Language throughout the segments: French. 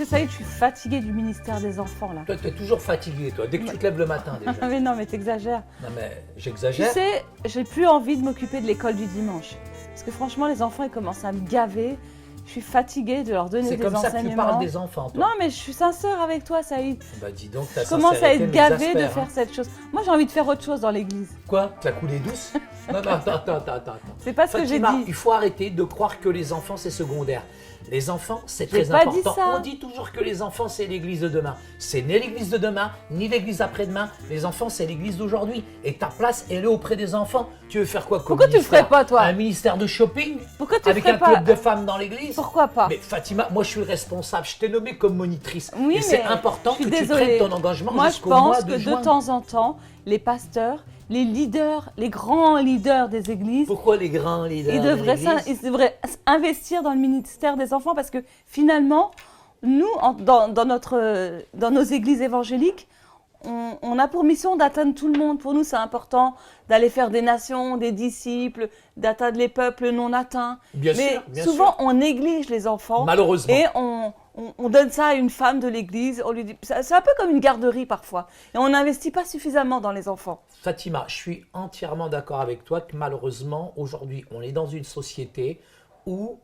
ça y est, je suis fatiguée du ministère des enfants, là. Toi, tu es toujours fatigué, toi, dès que tu te lèves le matin déjà. Mais non, mais t'exagères. Non mais Tu j'exagère. sais, j'ai plus envie de m'occuper de l'école du dimanche. Parce que franchement, les enfants, ils commencent à me gaver. Je suis fatiguée de leur donner C'est des comme ça que enseignements. tu parles des enfants, toi. Non, mais je suis sincère avec toi, Saïd. Bah dis donc, ta Je commence à sincérité être gavée de m'exaspère, faire hein. cette chose. Moi, j'ai envie de faire autre chose dans l'église. Quoi? Tu as coulé douce? Non, non, attends. C'est pas ce que j'ai Fatima, dit. il faut arrêter de croire que les enfants, c'est secondaire. Les enfants, c'est J'ai très pas dit important. ça. On dit toujours que les enfants, c'est l'église de demain. C'est ni l'église de demain, ni l'église après-demain. Les enfants, c'est l'église d'aujourd'hui. Et ta place, elle est auprès des enfants. Tu veux faire quoi comme Pourquoi tu le ministère? ferais pas, toi? Un ministère de shopping? Pourquoi tu Avec ferais un pas? club de femmes dans l'église? Pourquoi pas? Mais Fatima, moi je suis le responsable, je t'ai nommé comme monitrice. Oui, et c'est mais important je que suis tu désolée. prennes ton engagement Moi, je jusqu'au mois pense de que juin. de temps en temps, les pasteurs, les leaders, les grands leaders des églises, Pourquoi les grands leaders ils de devraient, l'église? ils devraient investir dans le ministère des enfants parce que finalement, nous, dans nos églises évangéliques, on a pour mission d'atteindre tout le monde. Pour nous, c'est important d'aller faire des nations, des disciples, d'atteindre les peuples non atteints. Bien Mais sûr, bien souvent, sûr. on néglige les enfants. Malheureusement. Et on donne ça à une femme de l'église. On lui dit, c'est un peu comme une garderie parfois. Et on n'investit pas suffisamment dans les enfants. Fatima, je suis entièrement d'accord avec toi que malheureusement, aujourd'hui, on est dans une société où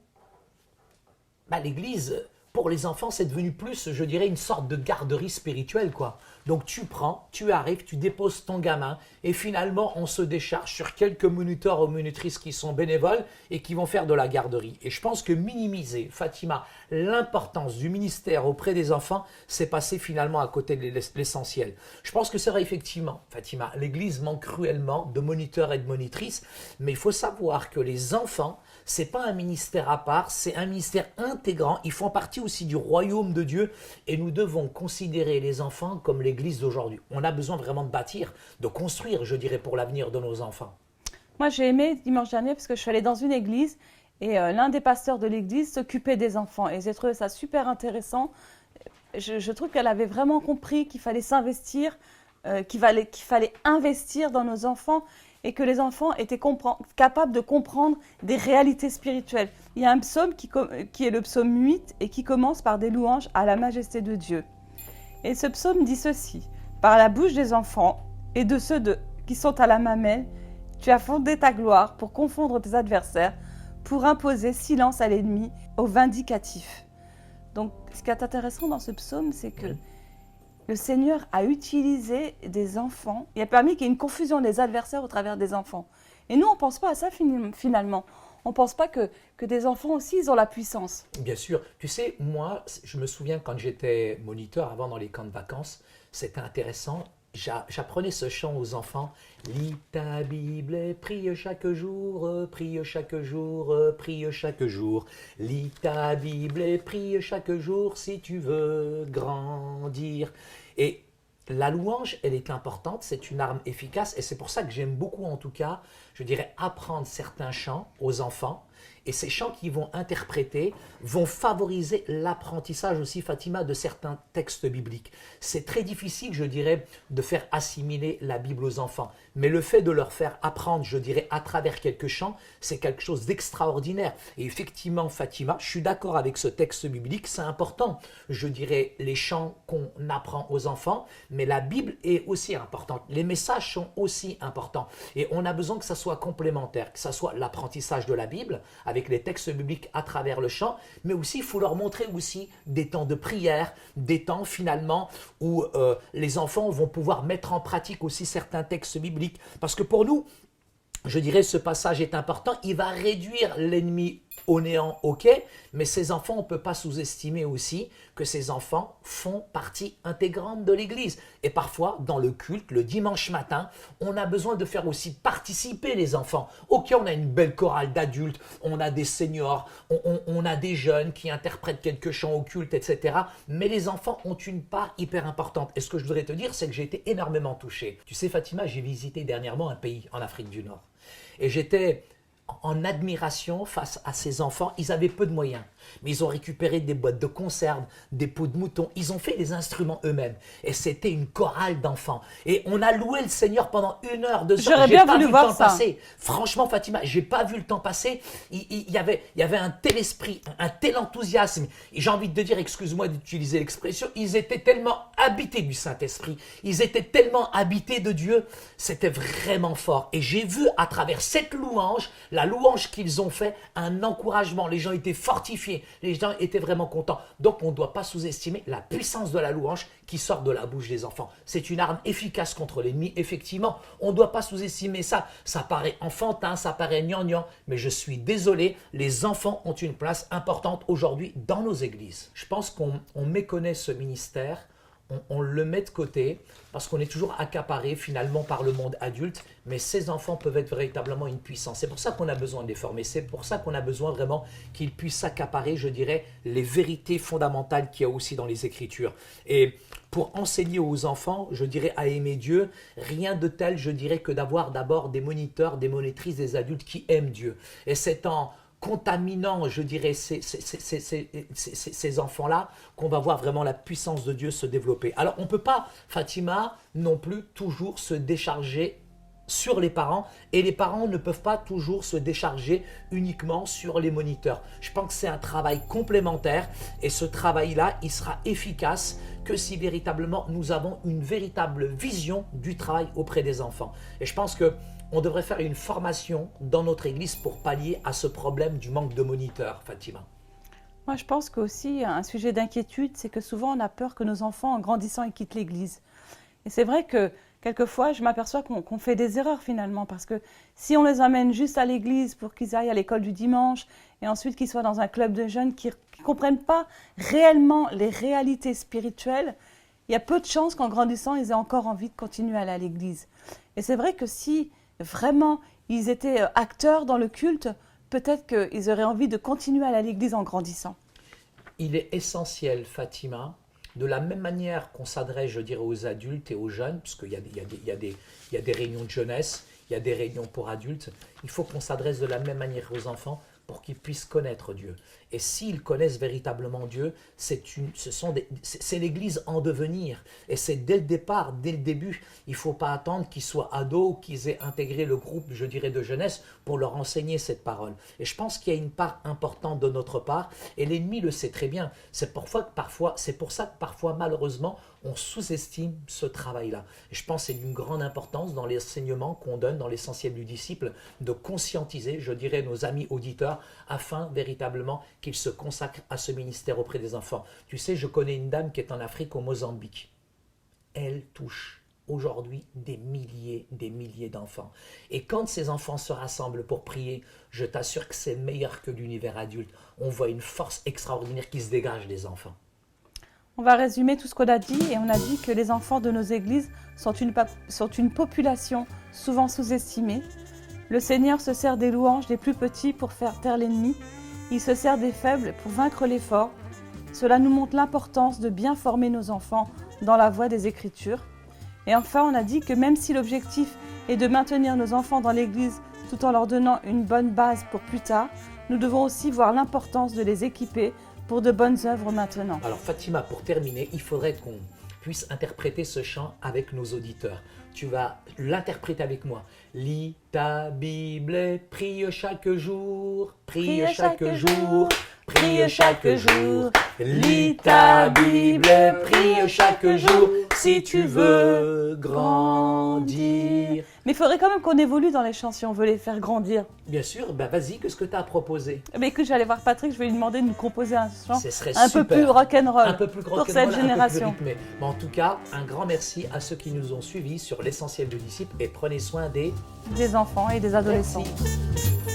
l'église, pour les enfants, c'est devenu plus, je dirais, une sorte de garderie spirituelle, quoi. Donc tu arrives, tu déposes ton gamin et finalement, on se décharge sur quelques moniteurs ou monitrices qui sont bénévoles et qui vont faire de la garderie. Et je pense que minimiser, Fatima, l'importance du ministère auprès des enfants, c'est passer finalement à côté de l'essentiel. Je pense que c'est vrai, effectivement, Fatima, l'église manque cruellement de moniteurs et de monitrices, mais il faut savoir que les enfants, c'est pas un ministère à part, c'est un ministère intégrant. Ils font partie aussi du royaume de Dieu et nous devons considérer les enfants comme l'église d'aujourd'hui. On a besoin vraiment de bâtir, de construire, je dirais, pour l'avenir de nos enfants. Moi, j'ai aimé dimanche dernier parce que je suis allée dans une église et l'un des pasteurs de l'église s'occupait des enfants. Et j'ai trouvé ça super intéressant. Je trouve qu'elle avait vraiment compris qu'il fallait s'investir, qu'il fallait investir dans nos enfants et que les enfants étaient capables de comprendre des réalités spirituelles. Il y a un psaume qui est le psaume 8 et qui commence par des louanges à la majesté de Dieu. Et ce psaume dit ceci: « Par la bouche des enfants et de ceux qui sont à la mamelle, tu as fondé ta gloire pour confondre tes adversaires, pour imposer silence à l'ennemi, au vindicatif. » Donc, ce qui est intéressant dans ce psaume, c'est que le Seigneur a utilisé des enfants, il a permis qu'il y ait une confusion des adversaires au travers des enfants. Et nous, on ne pense pas à ça finalement. On ne pense pas que des enfants aussi, ils ont la puissance. Bien sûr. Tu sais, moi, je me souviens quand j'étais moniteur avant dans les camps de vacances, c'était intéressant. J'apprenais ce chant aux enfants. Lis ta Bible et prie chaque jour, prie chaque jour, prie chaque jour. Lis ta Bible et prie chaque jour si tu veux grandir. Et la louange, elle est importante, c'est une arme efficace et c'est pour ça que j'aime beaucoup en tout cas, je dirais, apprendre certains chants aux enfants. Et ces chants qu'ils vont interpréter vont favoriser l'apprentissage aussi, Fatima, de certains textes bibliques. C'est très difficile, je dirais, de faire assimiler la Bible aux enfants. Mais le fait de leur faire apprendre, je dirais, à travers quelques chants, c'est quelque chose d'extraordinaire. Et effectivement, Fatima, je suis d'accord avec ce texte biblique, c'est important. Je dirais les chants qu'on apprend aux enfants, mais la Bible est aussi importante. Les messages sont aussi importants. Et on a besoin que ça soit complémentaire, que ça soit l'apprentissage de la Bible, avec les textes bibliques à travers le chant, mais aussi il faut leur montrer aussi des temps de prière, des temps finalement où les enfants vont pouvoir mettre en pratique aussi certains textes bibliques. Parce que pour nous, je dirais ce passage est important, il va réduire l'ennemi au néant, ok, mais ces enfants, on ne peut pas sous-estimer aussi que ces enfants font partie intégrante de l'Église. Et parfois, dans le culte, le dimanche matin, on a besoin de faire aussi participer les enfants. Ok, on a une belle chorale d'adultes, on a des seniors, on a des jeunes qui interprètent quelques chants au culte, etc. Mais les enfants ont une part hyper importante. Et ce que je voudrais te dire, c'est que j'ai été énormément touché. Tu sais, Fatima, j'ai visité dernièrement un pays en Afrique du Nord. Et j'étais en admiration face à ces enfants. Ils avaient peu de moyens, mais ils ont récupéré des boîtes de conserve, des peaux de mouton. Ils ont fait des instruments eux-mêmes. Et c'était une chorale d'enfants. Et on a loué le Seigneur pendant 1 heure, 2 heures. J'aurais bien voulu voir ça. Passer. Franchement, Fatima, j'ai pas vu le temps passer. Il y avait un tel esprit, un tel enthousiasme. Et j'ai envie de te dire, excuse-moi d'utiliser l'expression, ils étaient tellement habités du Saint-Esprit. Ils étaient tellement habités de Dieu. C'était vraiment fort. Et j'ai vu à travers cette louange, la louange qu'ils ont fait, un encouragement. Les gens étaient fortifiés. Les gens étaient vraiment contents. Donc, on ne doit pas sous-estimer la puissance de la louange qui sort de la bouche des enfants. C'est une arme efficace contre l'ennemi. Effectivement, on ne doit pas sous-estimer ça. Ça paraît enfantin, ça paraît gnangnan, mais je suis désolé, les enfants ont une place importante aujourd'hui dans nos églises. Je pense qu'on méconnaît ce ministère. On le met de côté parce qu'on est toujours accaparé finalement par le monde adulte, mais ces enfants peuvent être véritablement une puissance. C'est pour ça qu'on a besoin de les former, c'est pour ça qu'on a besoin vraiment qu'ils puissent s'accaparer, je dirais, les vérités fondamentales qu'il y a aussi dans les Écritures. Et pour enseigner aux enfants, je dirais, à aimer Dieu, rien de tel, je dirais, que d'avoir d'abord des moniteurs, des monitrices, des adultes qui aiment Dieu. Et c'est en contaminant, je dirais, ces enfants-là, qu'on va voir vraiment la puissance de Dieu se développer. Alors, on ne peut pas, Fatima, non plus toujours se décharger sur les parents, et les parents ne peuvent pas toujours se décharger uniquement sur les moniteurs. Je pense que c'est un travail complémentaire, et ce travail-là, il sera efficace que si véritablement nous avons une véritable vision du travail auprès des enfants. Et je pense que on devrait faire une formation dans notre église pour pallier à ce problème du manque de moniteurs, Fatima. Moi, je pense qu'aussi, un sujet d'inquiétude, c'est que souvent, on a peur que nos enfants, en grandissant, ils quittent l'église. Et c'est vrai que, quelquefois, je m'aperçois qu'on fait des erreurs, finalement, parce que si on les amène juste à l'église pour qu'ils aillent à l'école du dimanche, et ensuite qu'ils soient dans un club de jeunes qui ne comprennent pas réellement les réalités spirituelles, il y a peu de chances qu'en grandissant, ils aient encore envie de continuer à aller à l'église. Et c'est vrai que si vraiment ils étaient acteurs dans le culte, peut-être qu'ils auraient envie de continuer à aller à l'église en grandissant. Il est essentiel, Fatima, de la même manière qu'on s'adresse, je dirais, aux adultes et aux jeunes, puisqu'il y a des réunions de jeunesse, il y a des réunions pour adultes, il faut qu'on s'adresse de la même manière aux enfants pour qu'ils puissent connaître Dieu. Et s'ils connaissent véritablement Dieu, c'est l'Église en devenir. Et c'est dès le départ, dès le début. Il ne faut pas attendre qu'ils soient ados, qu'ils aient intégré le groupe, je dirais, de jeunesse pour leur enseigner cette parole. Et je pense qu'il y a une part importante de notre part, et l'ennemi le sait très bien. C'est pour ça que parfois, malheureusement, on sous-estime ce travail-là. Et je pense que c'est d'une grande importance dans l'enseignement qu'on donne, dans l'essentiel du disciple, de conscientiser, je dirais, nos amis auditeurs, afin véritablement qu'ils se consacrent à ce ministère auprès des enfants. Tu sais, je connais une dame qui est en Afrique, au Mozambique. Elle touche aujourd'hui des milliers d'enfants. Et quand ces enfants se rassemblent pour prier, je t'assure que c'est meilleur que l'univers adulte. On voit une force extraordinaire qui se dégage des enfants. On va résumer tout ce qu'on a dit, et on a dit que les enfants de nos églises sont une population souvent sous-estimée. Le Seigneur se sert des louanges des plus petits pour faire taire l'ennemi. Il se sert des faibles pour vaincre les forts. Cela nous montre l'importance de bien former nos enfants dans la voie des Écritures. Et enfin, on a dit que même si l'objectif est de maintenir nos enfants dans l'Église tout en leur donnant une bonne base pour plus tard, nous devons aussi voir l'importance de les équiper pour de bonnes œuvres maintenant. Alors Fatima, pour terminer, il faudrait qu'on puisse interpréter ce chant avec nos auditeurs. Tu vas l'interpréter avec moi. Lis ta Bible et prie chaque jour, prie chaque jour, prie chaque jour. Lis ta Bible et prie chaque jour si tu veux grandir. Mais il faudrait quand même qu'on évolue dans les chants si on veut les faire grandir. Bien sûr, ben vas-y, qu'est-ce que tu as proposé? Mais écoute, j'allais voir Patrick, je vais lui demander de nous composer un chant un peu plus rock'n'roll un peu plus pour cette génération. Un peu plus rythmé. Mais en tout cas, un grand merci à ceux qui nous ont suivis sur l'essentiel du disciple et prenez soin des enfants et des adolescents. Merci.